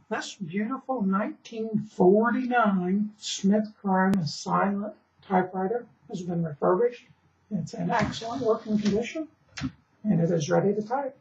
This beautiful 1949 Smith Corona silent typewriter has been refurbished. It's in excellent working condition and it is ready to type.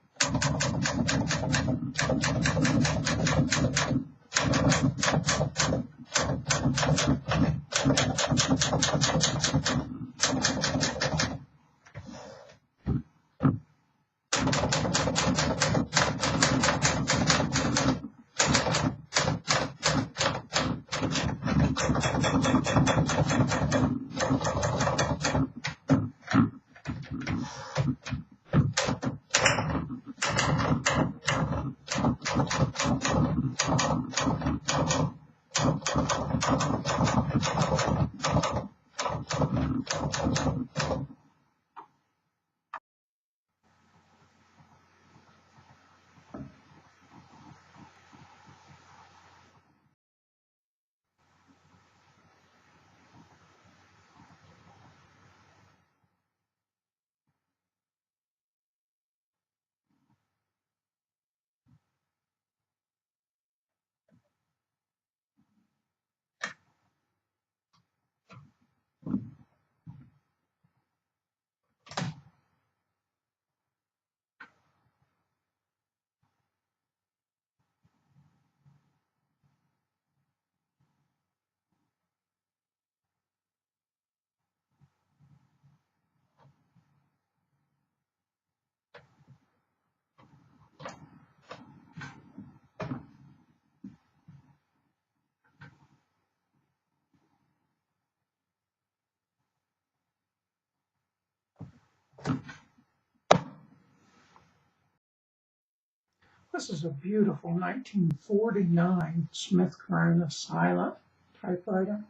This is a beautiful 1949 Smith Corona silent typewriter.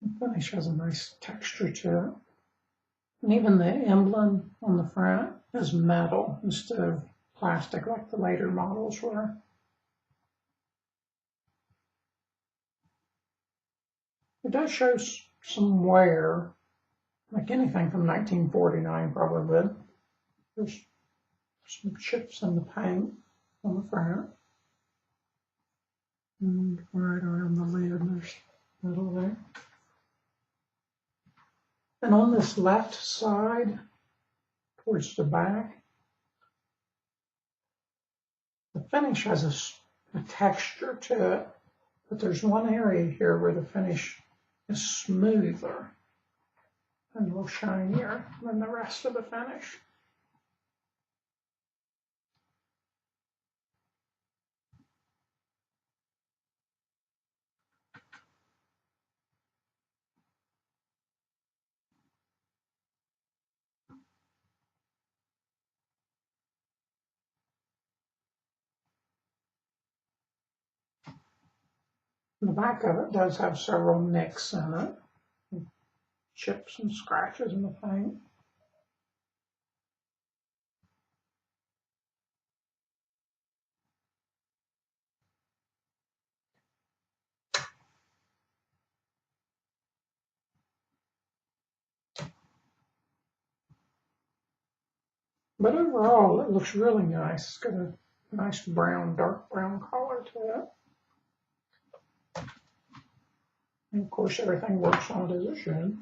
The finish has a nice texture to it. And even the emblem on the front is metal instead of plastic like the later models were. It does show some wear, like anything from 1949 probably would. There's some chips in the paint on the front. And right around the lid, there's metal there. And on this left side, towards the back, the finish has a texture to it, but there's one area here where the finish is smoother and a little shinier than the rest of the finish. The back of it does have several nicks in it, chips and scratches in the paint. But overall, it looks really nice. It's got a nice brown, dark brown color to it. And of course, everything works on it as it should.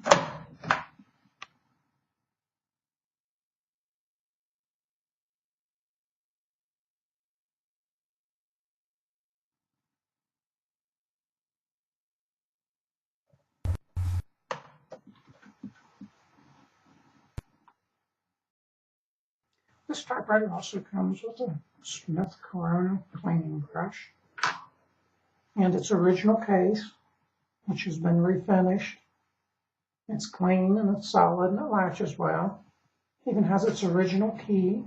This typewriter also comes with a Smith Corona cleaning brush and its original case, which has been refinished. It's clean and it's solid and it latches well. It even has its original key.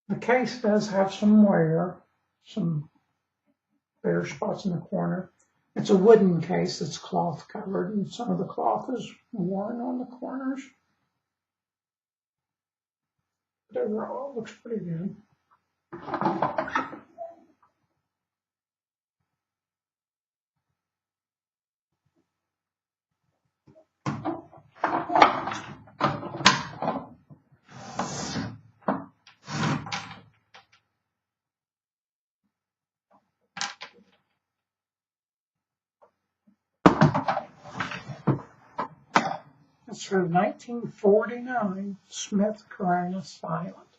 The case does have some wear, some bare spots in the corner. It's a wooden case that's cloth covered and some of the cloth is worn on the corners. But overall, it looks pretty good. for 1949 Smith Corona stylus.